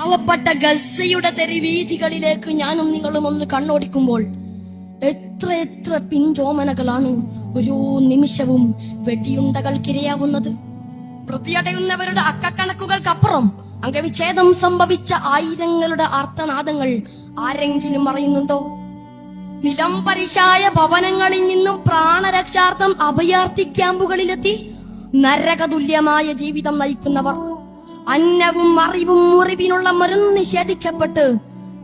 പാവപ്പെട്ട ഗസയുടെ തെരുവീഥികളിലേക്ക് ഞാനും നിങ്ങളും ഒന്ന് കണ്ണോടിക്കുമ്പോൾ എത്ര പിഞ്ചോമനകളാണ് ഓരോ നിമിഷവും വെടിയുണ്ടകൾക്കിരയാവുന്നത്. പ്രതിയടയുന്നവരുടെ അക്കക്കണക്കുകൾക്കപ്പുറം അംഗവിച്ഛേദം സംഭവിച്ച ആയിരങ്ങളുടെ ആർത്തനാദങ്ങൾ ആരെങ്കിലും അറിയുന്നുണ്ടോ? നിലംപരിശായ ഭവനങ്ങളിൽ നിന്നും പ്രാണരക്ഷാർത്ഥം അഭയാർത്ഥി ക്യാമ്പുകളിലെത്തി നരകതുല്യമായ ജീവിതം നയിക്കുന്നവർ, അന്നവും അറിവും മുറിവിനുള്ള മരുന്ന് നിഷേധിക്കപ്പെട്ട്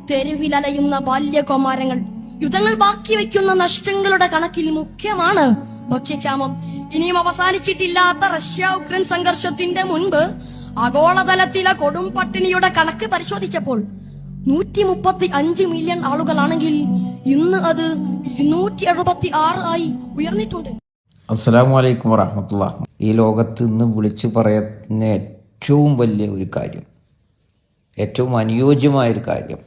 തെരുവിലലയുന്ന ബാല്യകുമാരങ്ങൾ, യുദ്ധങ്ങൾ ബാക്കി വയ്ക്കുന്ന നഷ്ടങ്ങളുടെ കണക്കിൽ മുഖ്യമാണ് ഭക്ഷ്യക്ഷാമം. ഇനിയും അവസാനിച്ചിട്ടില്ലാത്ത റഷ്യ ഉക്രൈൻ സംഘർഷത്തിന്റെ മുൻപ് ആഗോളതലത്തിലെ കൊടും പട്ടിണിയുടെ കണക്ക് പരിശോധിച്ചപ്പോൾ 135 മില്യൺ ആളുകളാണെങ്കിൽ ഇന്ന് അത് 276 ആയി ഉയർന്നിട്ടുണ്ട്. അസ്സലാമു അലൈക്കും വറഹ്മത്തുള്ളാഹി. ഈ ലോകത്ത് ഇന്ന് വിളിച്ചു പറയുന്ന ഏറ്റവും വലിയ ഒരു കാര്യം, ഏറ്റവും അനുയോജ്യമായൊരു കാര്യം,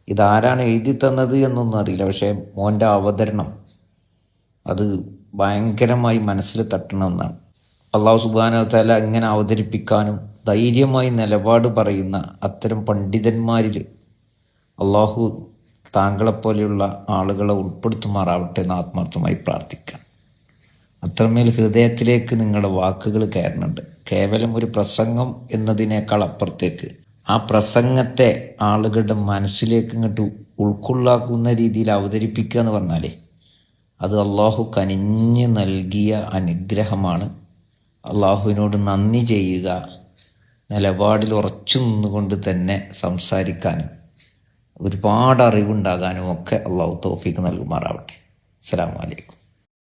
ഇതാരാണ് എഴുതി തന്നത് എന്നൊന്നും അറിയില്ല. പക്ഷേ മോൻ്റെ അവതരണം അത് ഭയങ്കരമായി മനസ്സിൽ തട്ടണമെന്നാണ്. അള്ളാഹു സുബ്ഹാനഹു വ തആല ഇങ്ങനെ അവതരിപ്പിക്കാനും ധൈര്യമായി നിലപാട് പറയുന്ന അത്തരം പണ്ഡിതന്മാരിൽ അള്ളാഹു താങ്കളെപ്പോലെയുള്ള ആളുകളെ ഉൾപ്പെടുത്തുമാറാവട്ടെ എന്ന് ആത്മാർത്ഥമായി പ്രാർത്ഥിക്കാം. അത്രമേൽ ഹൃദയത്തിലേക്ക് നിങ്ങളുടെ വാക്കുകൾ കയറുന്നുണ്ട്. കേവലം ഒരു പ്രസംഗം എന്നതിനേക്കാൾ അപ്പുറത്തേക്ക് ആ പ്രസംഗത്തെ ആളുകളുടെ മനസ്സിലേക്ക് ഇങ്ങോട്ട് ഉൾക്കൊള്ളാക്കുന്ന രീതിയിൽ അവതരിപ്പിക്കുക എന്ന് പറഞ്ഞാലേ അത് അള്ളാഹു കനിഞ്ഞ് നൽകിയ അനുഗ്രഹമാണ്. അള്ളാഹുവിനോട് നന്ദി ചെയ്യുക, നിലപാടിൽ ഉറച്ചു നിന്നുകൊണ്ട് തന്നെ സംസാരിക്കാനും ഒരുപാട് അറിവുണ്ടാകാനും ഒക്കെ അള്ളാഹു തൗഫീഖ് നൽകുമാറാവട്ടെ. അസ്സലാമു അലൈക്കും.